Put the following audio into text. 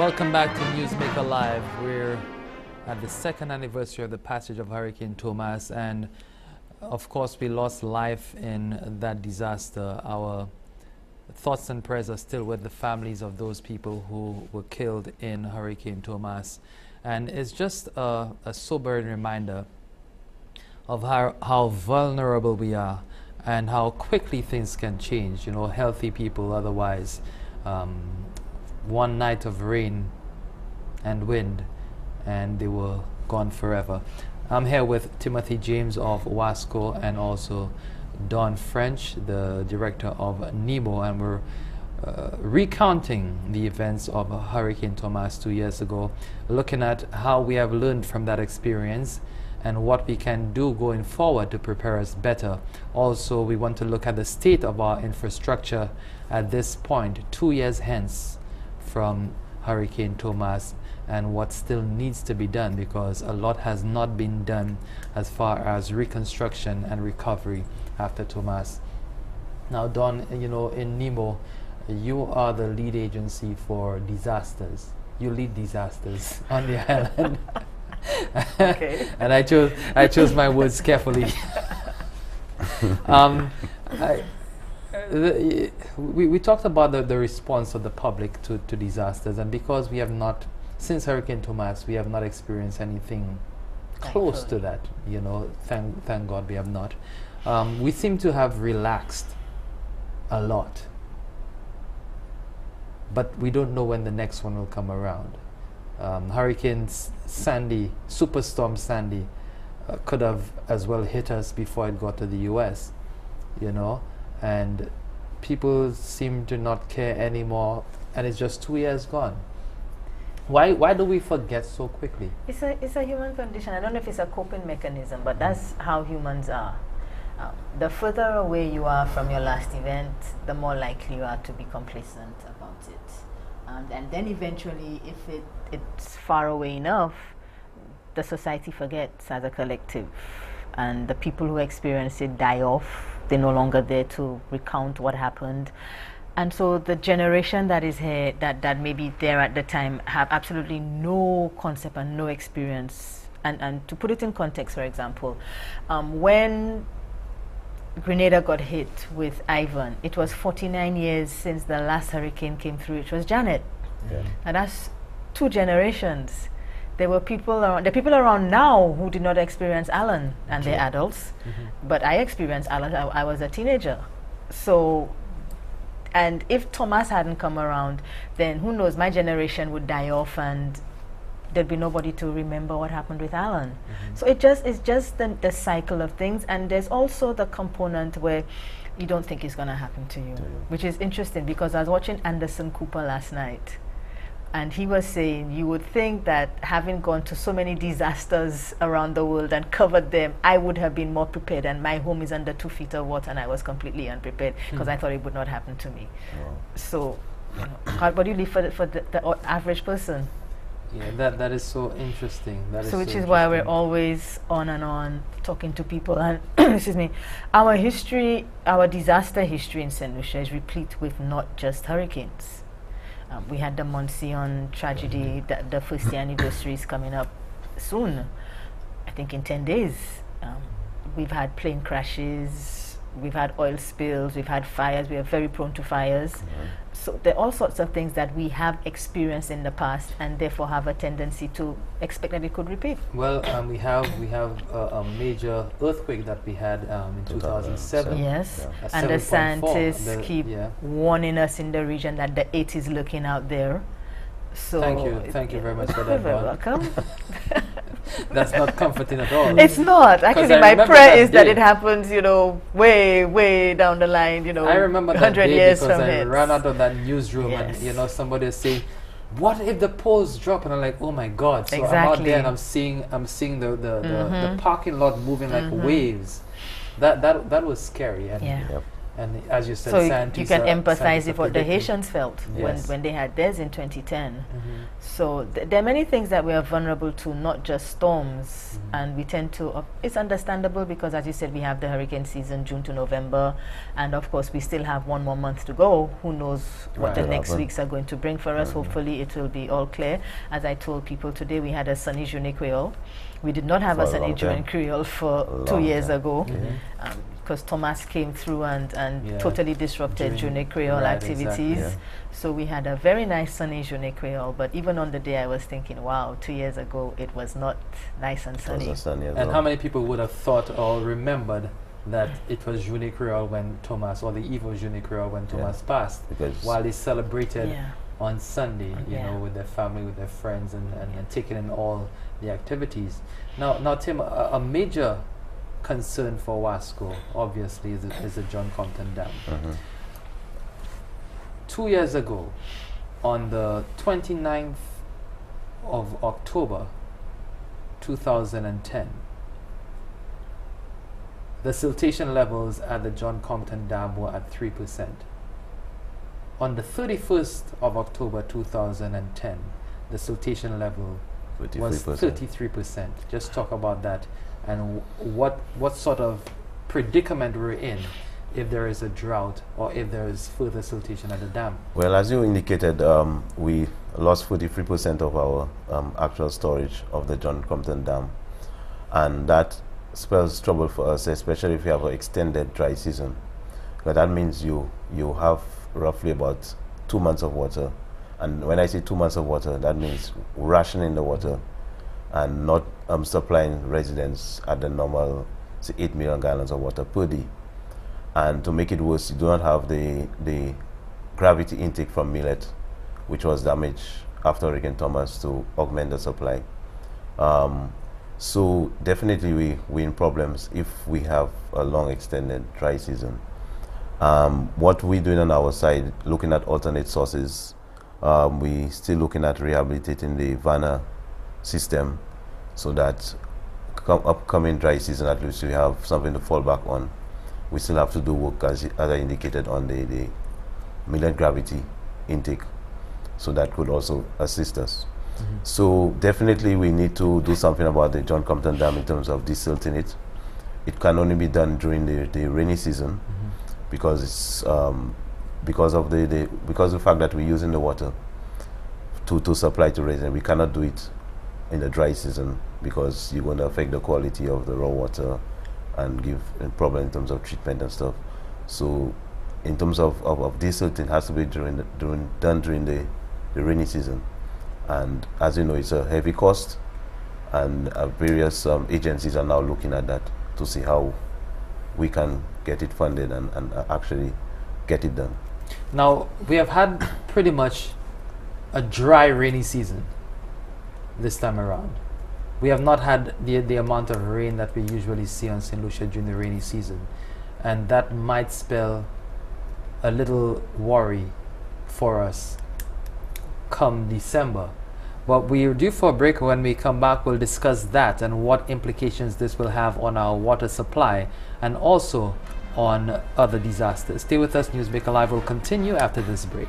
Welcome back to Newsmaker Live. We're at the second anniversary of the passage of Hurricane Tomas, and of course we lost life in that disaster. Our thoughts and prayers are still with the families of those people who were killed in Hurricane Tomas. And it's just a sobering reminder of how vulnerable we are and how quickly things can change. You know, healthy people otherwise. One night of rain and wind and they were gone forever. I'm here with Timothy James of Wasco and also Don French, the director of NEMO, and we're recounting the events of Hurricane Tomas 2 years ago, looking at how we have learned from that experience and what we can do going forward to prepare us better. Also, we want to look at the state of our infrastructure at this point, 2 years hence from Hurricane Tomas, and what still needs to be done, because a lot has not been done as far as reconstruction and recovery after Tomas. Now, Don, you know, in NEMO, you are the lead agency for disasters. You lead disasters on the island. Okay. And I chose my words carefully. We talked about the response of the public to disasters, and because we have not, since Hurricane Tomas, we have not experienced anything close to that. You know, thank God we have not. We seem to have relaxed a lot, but we don't know when the next one will come around. Hurricane Sandy, Superstorm Sandy, could have as well hit us before it got to the US, you know, and people seem to not care anymore, and it's just 2 years gone. Why do we forget so quickly? It's a human condition. I don't know if it's a coping mechanism, but that's how humans are. The further away you are from your last event, the more likely you are to be complacent about it. And then eventually, if it's far away enough, the society forgets as a collective. And the people who experience it die off. They're no longer there to recount what happened. And so the generation that is here, that may be there at the time, have absolutely no concept and no experience. And to put it in context, for example, when Grenada got hit with Ivan, it was 49 years since the last hurricane came through, which was Janet. Yeah. And that's 2 generations. There were people around now who did not experience Alan, and they're adults. But I experienced Alan. I was a teenager. So, and if Tomas hadn't come around, then who knows, my generation would die off and there'd be nobody to remember what happened with Alan. So it's just the cycle of things. And there's also the component where you don't think it's going to happen to you, which is interesting, because I was watching Anderson Cooper last night. And he was saying, you would think that having gone to so many disasters around the world and covered them, I would have been more prepared. And my home is under 2 feet of water, and I was completely unprepared because I thought it would not happen to me. So, you know, what do you leave for the average person? Yeah, that is so interesting. So which is why we're always on and on talking to people. And excuse me, our history, our disaster history in St. Lucia is replete with not just hurricanes. We had the Monsignor tragedy. The first year anniversary is coming up soon, I think in 10 days. We've had plane crashes, we've had oil spills, we've had fires. We are very prone to fires. So there are all sorts of things that we have experienced in the past, and therefore have a tendency to expect that it could repeat. Well, we have a major earthquake that we had in 2007. Yes, and the scientists keep warning us in the region that the 8 is looking out there. So thank you very much for that. You're very welcome. That's not comforting at all. It's not. Actually, my prayer is that it happens, you know, way down the line, you know, I remember 100 that years because from I it. ran out of that newsroom and, you know, somebody is saying, what if the poles drop? And I'm like, oh my God. So I'm out there and I'm seeing the parking lot moving like waves. That was scary. And And as you said, So Saint you can Tisa- empathize Saint Tisa with what the predicted. Haitians felt Yes. when they had theirs in 2010. Mhm. So there are many things that we are vulnerable to, not just storms, Mhm. and we tend to. It's understandable because, as you said, we have the hurricane season, June to November, and of course we still have 1 more month to go. Who knows what the Right. next Happen. weeks are going to bring for us? Mhm. Hopefully, it will be all clear. As I told people today, we had a sunny Journée Creole. We did not have For a a sunny long time. Journée Creole for A 2 long years time. ago. Mhm. Because Tomas came through and Yeah. totally disrupted During- Journée Creole right, activities. exactly. Yeah. So we had a very nice sunny Journée Creole, but even on the day I was thinking, wow, 2 years ago it was not nice and It was sunny. a sunny as And well. how many people would have thought or remembered that it was Journée Creole when Thomas, or the eve of Journée Creole when Yeah. Thomas passed, Because while they celebrated Yeah. on Sunday, you Yeah. know, with their family, with their friends, and taking in all the activities. Now Tim, a major concern for Wasco, obviously, is the John Compton Dam. Mhm. 2 years ago, on the 29th of October 2010, the siltation levels at the John Compton Dam were at 3%. On the 31st of October 2010, the siltation level was 33%. Just talk about that and what sort of predicament we're in if there is a drought or if there is further siltation at the dam. Well, as you indicated, we lost 43% of our actual storage of the John Compton Dam, and that spells trouble for us, especially if you have an extended dry season. But that means you have roughly about 2 months of water, and when I say 2 months of water, that means rationing the water and not supplying residents at the normal, say, 8 million gallons of water per day. And to make it worse, you do not have the gravity intake from Millet, which was damaged after Hurricane Thomas, to augment the supply. So definitely we're in problems if we have a long extended dry season. What we're doing on our side, looking at alternate sources, we still looking at rehabilitating the Vanna system so that upcoming dry season at least we have something to fall back on. We still have to do work, as I indicated, on the Millet gravity intake, so that could also assist us. So definitely we need to do something about the John Compton Dam in terms of desilting it. It can only be done during the rainy season because it's because of the fact that we're using the water to supply to residents. We cannot do it in the dry season because you're going to affect the quality of the raw water and give a problem in terms of treatment and stuff. So in terms of desilting, it has to be done during the rainy season. And as you know, it's a heavy cost, and various agencies are now looking at that to see how we can get it funded and actually get it done. Now, we have had pretty much a dry rainy season this time around. We have not had the amount of rain that we usually see on St. Lucia during the rainy season, and that might spell a little worry for us come December. But we're due for a break. When we come back, we'll discuss that and what implications this will have on our water supply and also on other disasters. Stay with us. Newsmaker Live will continue after this break.